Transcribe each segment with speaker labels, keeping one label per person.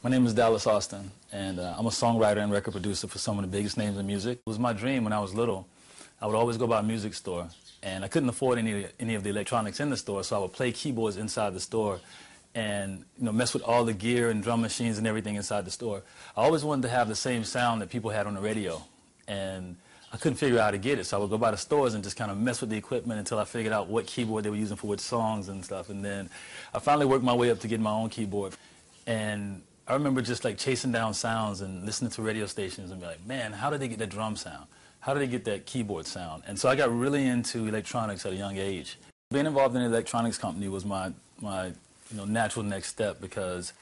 Speaker 1: My name is Dallas Austin, and I'm a songwriter and record producer for some of the biggest names in music. It was my dream when I was little. I would always go by a music store, and I couldn't afford any of the electronics in the store, so I would play keyboards inside the store and mess with all the gear and drum machines and everything inside the store. I always wanted to have the same sound that people had on the radio, and I couldn't figure out how to get it, so I would go by the stores and just kind of mess with the equipment until I figured out what keyboard they were using for which songs and stuff. And then I finally worked my way up to get my own keyboard. And I remember just like chasing down sounds and listening to radio stations and be like, man, how did they get that drum sound? How did they get that keyboard sound? And so I got really into electronics at a young age. Being involved in an electronics company was my natural next step, because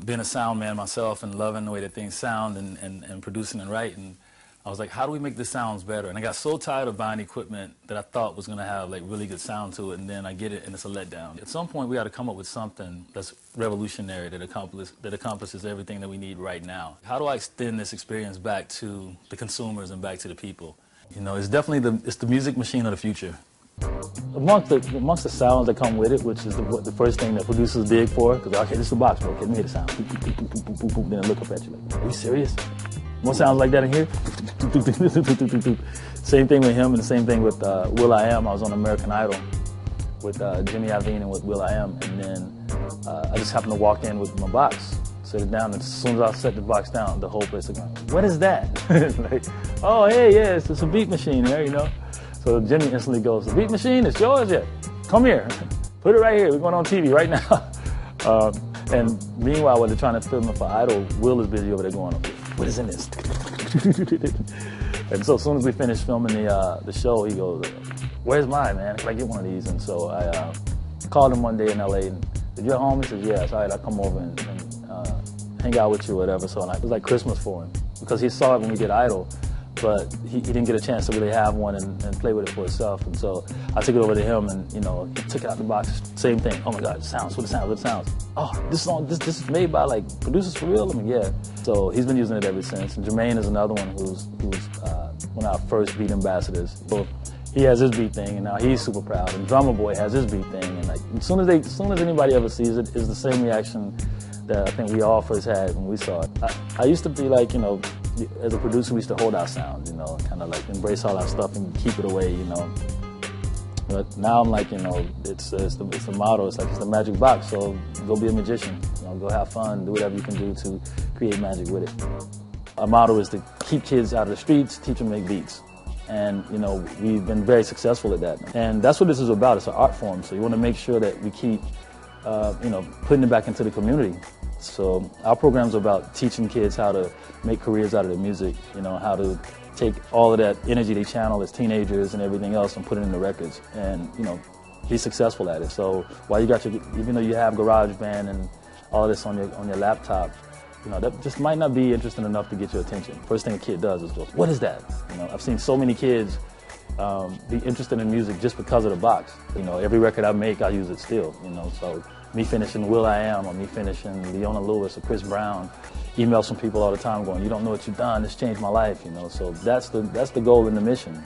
Speaker 1: being a sound man myself and loving the way that things sound and producing and writing, I was like, how do we make the sounds better? And I got so tired of buying equipment that I thought was going to have like really good sound to it, and then I get it and it's a letdown. At some point we got to come up with something that's revolutionary, that accomplishes everything that we need right now. How do I extend this experience back to the consumers and back to the people? It's definitely it's the music machine of the future. Amongst the sounds that come with it, which is the first thing that producers dig for, because okay, this is the box, bro. Okay, let me hear the sound. Then I look up at you like, are you serious? More sounds like that in here? Same thing with him, and the same thing with will.i.am. I was on American Idol with Jimmy Iovine and with will.i.am, and then I just happened to walk in with my box, set it down, and as soon as I set the box down, the whole place was going, what is that? Like, oh, hey, yeah, it's a beat machine here, So Jimmy instantly goes, the beat machine, it's yours? Yeah, come here, put it right here, we're going on TV right now. And meanwhile, while they're trying to film it for Idol, Will is busy over there going, what is in this? And so as soon as we finished filming the show, he goes, where's mine, man? Can I get one of these? And so I called him one day in LA, and said, you're home? He said, yeah. So I'll come over and hang out with you or whatever. So it was like Christmas for him, because he saw it when we did Idol, but he didn't get a chance to really have one and play with it for himself. And so I took it over to him, and he took it out the box, same thing. Oh my God, it sounds, what it sounds, what it sounds. Oh, this is made by like producers for real? I mean, yeah. So he's been using it ever since. And Jermaine is another one who's one of our first beat ambassadors. So he has his beat thing, and now he's super proud. And Drummer Boy has his beat thing, and like as soon as anybody ever sees it, it's the same reaction that I think we all first had when we saw it. I used to be like, as a producer, we used to hold our sound, kind of like embrace all our stuff and keep it away, But now I'm like, it's the motto. It's like it's the magic box. So go be a magician. Go have fun. Do whatever you can do to create magic with it. Our motto is to keep kids out of the streets, teach them to make beats. And we've been very successful at that. And that's what this is about. It's an art form. So you want to make sure that we keep, putting it back into the community. So our programs are about teaching kids how to make careers out of their music. How to take all of that energy they channel as teenagers and everything else and put it into records, and be successful at it. So while even though you have GarageBand and all of this on your laptop, that just might not be interesting enough to get your attention. First thing a kid does is go, what is that? I've seen so many kids be interested in music just because of the box. Every record I make, I use it still. So me finishing will.i.am or me finishing Leona Lewis or Chris Brown, emails from people all the time going, you don't know what you've done, this changed my life. So that's the goal and the mission.